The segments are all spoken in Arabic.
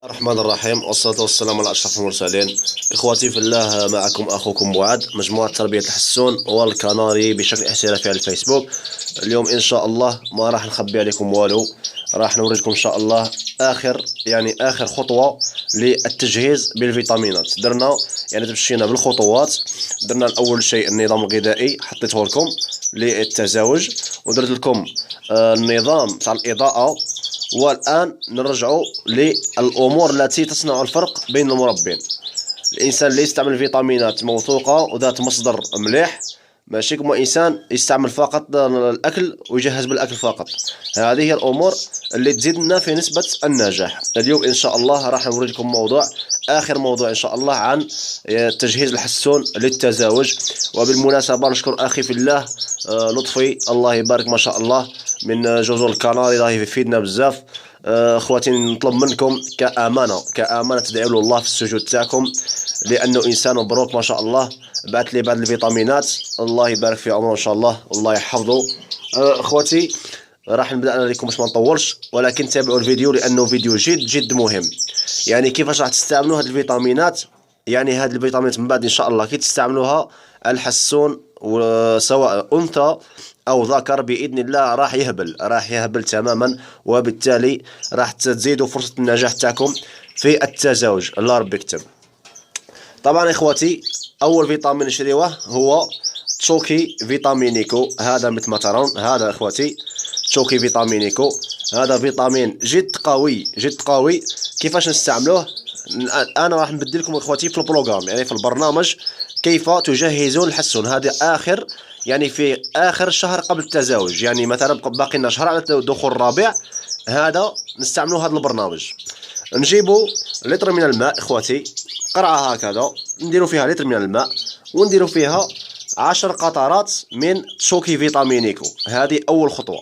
الرحمن الرحيم، والصلاة والسلام على أشرف المرسلين. إخوتي في الله، معكم أخوكم معاذ، مجموعة تربية الحسون والكناري بشكل احترافي على الفيسبوك. اليوم إن شاء الله ما راح نخبي عليكم والو، راح نوريكم إن شاء الله آخر خطوة للتجهيز بالفيتامينات. درنا تمشينا بالخطوات. درنا الأول شيء النظام الغذائي، حطيته لكم للتزاوج، ودرت لكم النظام تاع الإضاءة. والآن نرجع للأمور التي تصنع الفرق بين المربين. الإنسان اللي يستعمل فيتامينات موثوقة وذات مصدر مليح، ماشي كما إنسان يستعمل فقط الأكل ويجهز بالأكل فقط. هذه هي الأمور اللي تزيد لنا في نسبة النجاح. اليوم إن شاء الله راح نوري لكم آخر موضوع إن شاء الله عن تجهيز الحسون للتزاوج. وبالمناسبة نشكر أخي في الله لطفي، الله يبارك ما شاء الله، من جزر الكناري، راهي يفيدنا بزاف. اخواتي نطلب منكم كأمانة تدعوا له الله في السجود تاعكم، لأنه إنسان مبروك ما شاء الله، بعث لي بعض الفيتامينات، الله يبارك في عمره إن شاء الله والله يحفظه. اخواتي راح نبدا انا لكم باش ما نطولش، ولكن تابعوا الفيديو لانه فيديو جد مهم. كيفاش راح تستعملوا هذه الفيتامينات. هذه الفيتامينات من بعد ان شاء الله كي تستعملوها الحسون، سواء انثى او ذكر، باذن الله راح يهبل تماما، وبالتالي راح تزيدوا فرصه النجاح تاعكم في التزاوج. الله ربي يكتب. طبعا اخواتي، اول فيتامين نشريوه هو تشوكي فيتامينيكو. هذا مثل ما ترون، هذا اخواتي تشوكي فيتامينيكو، هذا فيتامين جد قوي. كيفاش نستعملوه؟ انا راح نبدل لكم اخواتي في البروغرام، في البرنامج، كيف تجهزون الحسون. هذا في اخر الشهر قبل التزاوج، مثلا باقي لنا شهر على دخول الرابع، هذا نستعملوا هذا البرنامج. نجيبوا لتر من الماء اخواتي، قرعه هكذا، نديروا فيها لتر من الماء، ونديروا فيها 10 قطرات من تشوكي فيتامينيكو. هذه اول خطوه.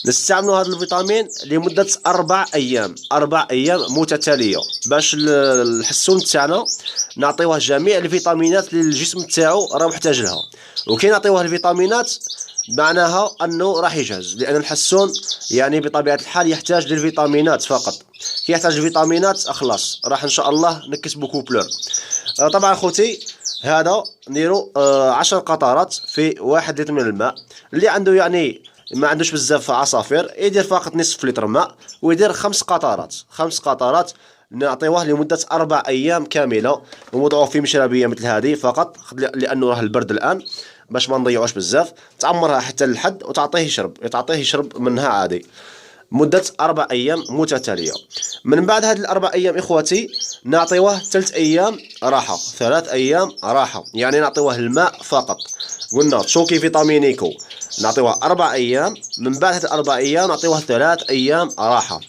نستعملوا هذا الفيتامين لمدة 4 أيام، 4 أيام متتالية، باش الحسون تاعنا نعطيوه جميع الفيتامينات اللي الجسم تاعو راه محتاج لها. وكي نعطيوه الفيتامينات معناها أنه راح يجهز، لأن الحسون بطبيعة الحال يحتاج للفيتامينات فقط. كي يحتاج الفيتامينات خلاص راح إن شاء الله نكسبوا كوبلور. طبعا خوتي، هذا نديرو 10 قطرات في 1 لتر من الماء. اللي عنده ما عندوش بزاف عصافير، يدير فقط نصف لتر ماء، ويدير 5 قطرات. 5 قطرات نعطيوه لمدة 4 أيام كاملة، ونوضعوه في مشربية مثل هذه فقط، لأنه راه البرد الآن، باش ما نضيعوش بزاف. تعمرها حتى للحد وتعطيه يشرب منها عادي مدة 4 أيام متتالية. من بعد هذه ال4 أيام إخواتي نعطيوه 3 أيام راحة، 3 أيام راحة، نعطيوه الماء فقط. قلنا تشوكي فيتامينيكو نعطيوه 4 أيام، من بعد هذه 4 أيام نعطيوه 3 أيام راحة.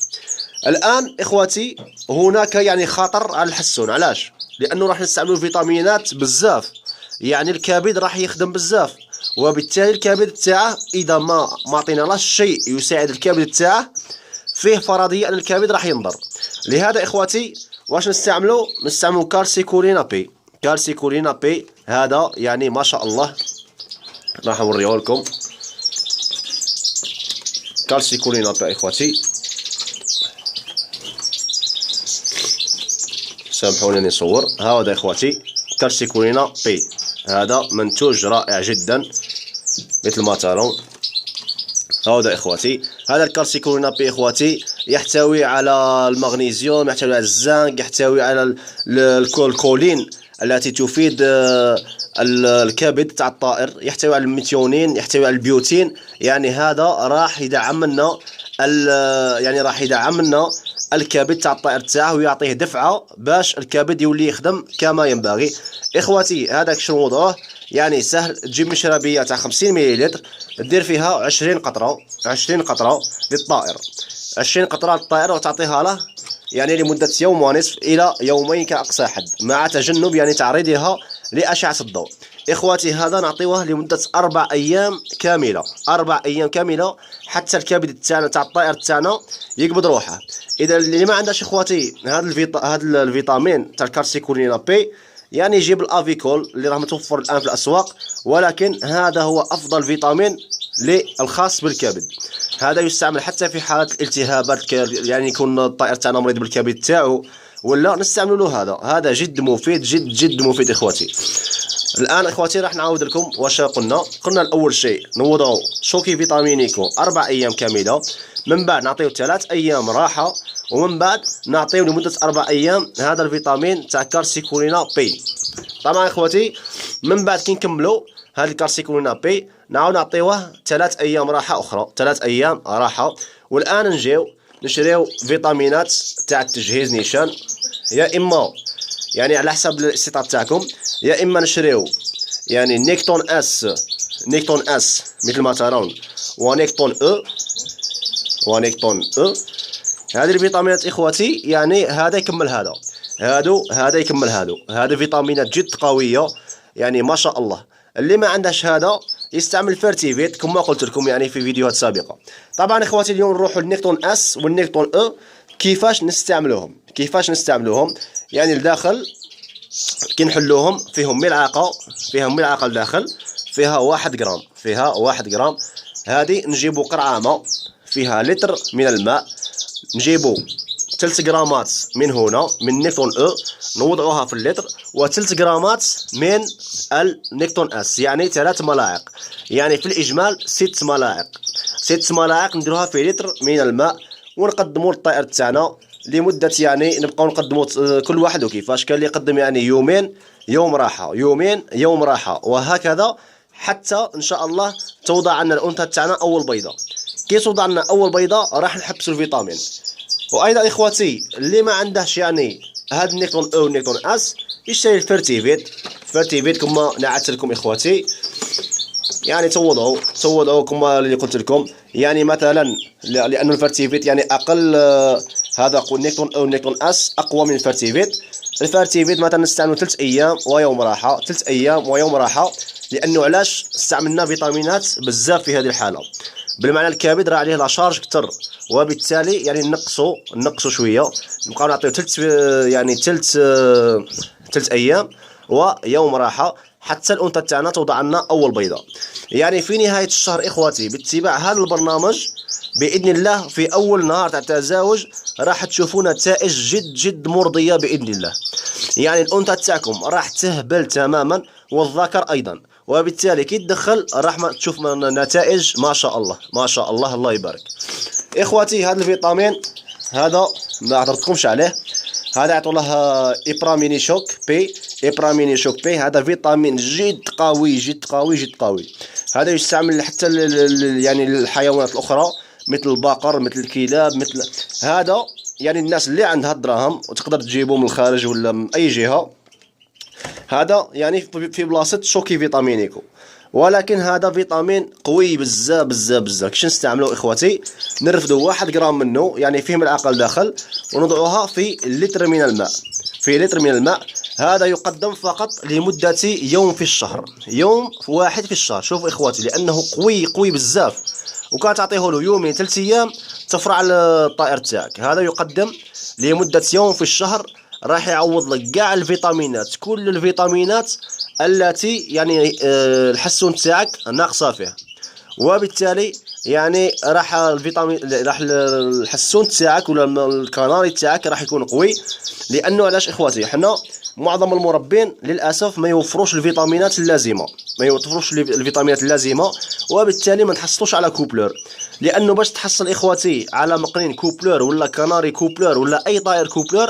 الآن إخواتي هناك خطر على الحسون. علاش؟ لأنه راح نستعملوا فيتامينات بزاف، الكبد راح يخدم بزاف، وبالتالي الكبد تاعه إذا ما عطينالاش شيء يساعد الكبد تاعه، فيه فرضية أن الكبد راح ينضر. لهذا إخواتي واش نستعملوا كالسيكولينا بي. هذا ما شاء الله راح نوريه لكم. كالسيكولينا بي إخواتي، سامحوني نصور. هذا إخواتي كالسيكولينا بي، هذا منتوج رائع جدا مثل ما ترون. هذا إخواتي، هذا الكالسيكولينا بي إخواتي يحتوي على المغنيسيوم، يحتوي على الزنك، يحتوي على الكولين التي تفيد الكبد تاع الطائر، يحتوي على الميثيونين، يحتوي على البيوتين. هذا راح يدعم لنا الكبد تاع الطائر تاعه، ويعطيه دفعه باش الكبد يولي يخدم كما ينبغي. اخواتي هذاك شنو وضعه؟ سهل. تجيب مشربيه تاع 50 مليلتر، دير فيها 20 قطره للطائر، 20 قطره للطائر، وتعطيها له لمده يوم ونصف الى يومين كاقصى حد، مع تجنب تعريضها لاشعه الضوء. اخواتي هذا نعطيوه لمده 4 ايام كامله، 4 ايام كامله، حتى الكبد تاعنا تاع الطائر تاعنا يقبض روحه. اذا اللي ما عندهاش اخواتي هذا الفيتامين تاع الكالسيكولينا بي، يجيب الافيكول اللي راه متوفر الان في الاسواق، ولكن هذا هو افضل فيتامين الخاص بالكبد. هذا يستعمل حتى في حالة الالتهابات، يعني يكون الطائر تاعنا مريض بالكبد تاعو، ولا نستعملوا له هذا جد مفيد، جد مفيد اخواتي. الان اخواتي راح نعاود لكم واش قلنا الاول شيء نوضعوا شوكي فيتامينيكو 4 ايام كامله، من بعد نعطيو 3 ايام راحه، ومن بعد نعطيو لمده 4 ايام هذا الفيتامين تاع كارسيكولينا بي. طبعا اخواتي من بعد كي نكملوا هذا الكارسيكولينا بي نعاود نعطيوه 3 ايام راحه اخرى، 3 ايام راحه. والان نجيو نشريو فيتامينات تاع التجهيز نيشان، يا اما يعني على حسب الاستطاعه تاعكم، يا اما نشريو يعني نيكتون اس مثل ما ترون، ونيكتون او هذه الفيتامينات اخواتي. يعني هذا يكمل هذا يكمل هذه فيتامينات جد قويه يعني ما شاء الله. اللي ما عندهش هذا يستعمل فيرتيفيت كما قلت لكم يعني في فيديوهات سابقه. طبعا اخواتي اليوم نروحوا للنيكتون اس والنيكتون او، كيفاش نستعملوهم يعني لداخل كي نحلوهم فيهم ملعقه لداخل، فيها 1 غرام. هذه نجيبوا قرعه ماء فيها لتر من الماء، نجيبوا 3 غرامات من هنا من نيكتون او نوضعوها في اللتر، و3 غرامات من النيكتون اس، يعني 3 ملاعق، يعني في الاجمال 6 ملاعق نديروها في لتر من الماء، ونقدموا للطائر تاعنا لمده يعني نبقاو نقدموا كل واحد وكيفاش. كان اللي يقدم يعني يومين يوم راحه، وهكذا حتى ان شاء الله توضع عنا الانثى تاعنا اول بيضه. كي توضع لنا اول بيضه راح نحبسوا الفيتامين. وايضا اخواتي اللي ما عندهش يعني هاد النيكتون او والنيكتون اس يشتري الفيرتيفيت كما نعدت لكم اخواتي. يعني توضعوا كما اللي قلت لكم، يعني مثلا لانه الفيرتيفيت يعني اقل، هذا النيكتون او النيكتون اس اقوى من الفيرتيفيت مثلا نستعملوا 3 ايام ويوم راحه، لانه علاش استعملنا فيتامينات بزاف في هذه الحاله، بالمعنى الكبد راه عليه لاشارج كثر، وبالتالي يعني نقصوا شويه، نبقاو نعطيو ثلاث ايام ويوم راحه حتى الانثى تاعنا توضع لنا اول بيضه. يعني في نهايه الشهر اخواتي باتباع هذا البرنامج باذن الله في اول نهار تاع التزاوج راح تشوفوا نتائج جد مرضيه باذن الله. يعني الانثى تاعكم راح تهبل تماما والذكر ايضا، وبالتالي كي تدخل راح تشوف نتائج ما شاء الله الله يبارك. اخواتي هذا الفيتامين هذا ما عطرتكمش عليه، هذا يعطوا له ابراميني شوك بي. هذا فيتامين جد قوي. هذا يستعمل حتى يعني الحيوانات الاخرى مثل البقر، مثل الكلاب، مثل هذا يعني الناس اللي عندها الدراهم وتقدر تجيبه من الخارج ولا من اي جهه. هذا يعني في بلاصه شوكي فيتامينيكو، ولكن هذا فيتامين قوي بزاف. كيش نستعملوه اخواتي؟ نرفدوا 1 غرام منه يعني فيه ملعقه داخل، ونضعوها في لتر من الماء. هذا يقدم فقط لمده يوم في الشهر، يوم واحد في الشهر. شوفوا اخواتي لانه قوي بزاف، وكان تعطيه له يومين 3 ايام تفرع على الطائر تاعك. هذا يقدم لمده يوم في الشهر، راح يعوض لك كاع الفيتامينات، كل الفيتامينات التي يعني الحسون تاعك ناقصه فيه، وبالتالي يعني راح الحسون تاعك ولا الكناري تاعك راح يكون قوي. لانه علاش اخواتي حنا معظم المربين للاسف ما يوفروش الفيتامينات اللازمه، وبالتالي ما نحصلوش على كوبلور. لانه باش تحصل اخواتي على مقرين كوبلور ولا كناري كوبلور ولا اي طائر كوبلور،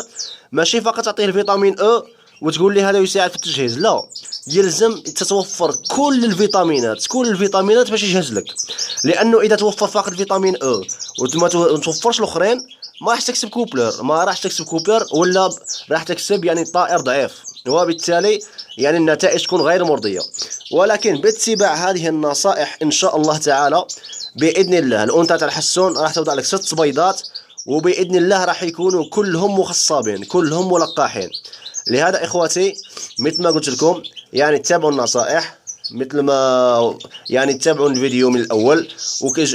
ماشي فقط تعطيه الفيتامين او وتقول لي هذا يساعد في التجهيز، لا، يلزم تتوفر كل الفيتامينات باش يجهز لك. لانه اذا توفر فقط الفيتامين او وما توفرش الاخرين ما راح تكسب كوبلر، ولا راح تكسب يعني طائر ضعيف، وبالتالي يعني النتائج تكون غير مرضيه. ولكن باتباع هذه النصائح ان شاء الله تعالى باذن الله الانثى تاع الحسون راح توضع لك 6 بيضات، وباذن الله راح يكونوا كلهم مخصبين، كلهم ملقحين. لهذا اخواتي مثل ما قلت لكم يعني تتابعوا النصائح، مثل ما يعني تتابعوا الفيديو من الاول،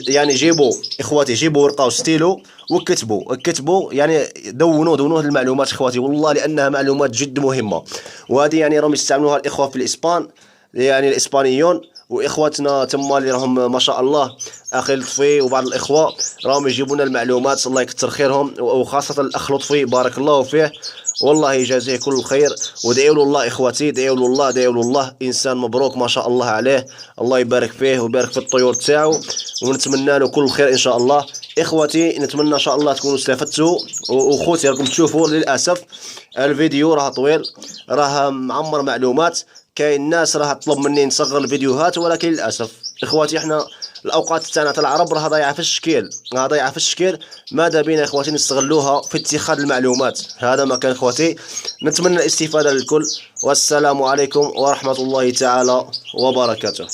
يعني جيبوا ورقه وستيلو وكتبوا يعني دونوا المعلومات اخواتي، والله لانها معلومات جد مهمه. وهذه يعني راهم يستعملوها الاخوه في الاسبان، يعني الاسبانيون، واخواتنا تما اللي راهم ما شاء الله اخي لطفي وبعض الاخوه راهم يجيبوا لنا المعلومات، الله يكثر خيرهم، وخاصه الاخ لطفي بارك الله فيه، والله يجازيه كل خير. ودعيوا له الله اخواتي، دعيوا له الله، دعيوا له الله، انسان مبروك ما شاء الله عليه، الله يبارك فيه ويبارك في الطيور تاعو، ونتمنى له كل خير ان شاء الله. اخواتي نتمنى ان شاء الله تكونوا استفدتوا، وخوتي راكم تشوفوا للاسف الفيديو راه طويل، راه معمر معلومات، كاين ناس راه تطلب مني نصغر الفيديوهات، ولكن للاسف اخواتي احنا الاوقات تاعنا تاع العرب راه ضايعه في الشكل، راه ضايعه في الشكل، ماذا بينا اخواتي نستغلوها في اتخاذ المعلومات. هذا ما كان اخواتي، نتمنى الاستفاده للكل، والسلام عليكم ورحمه الله تعالى وبركاته.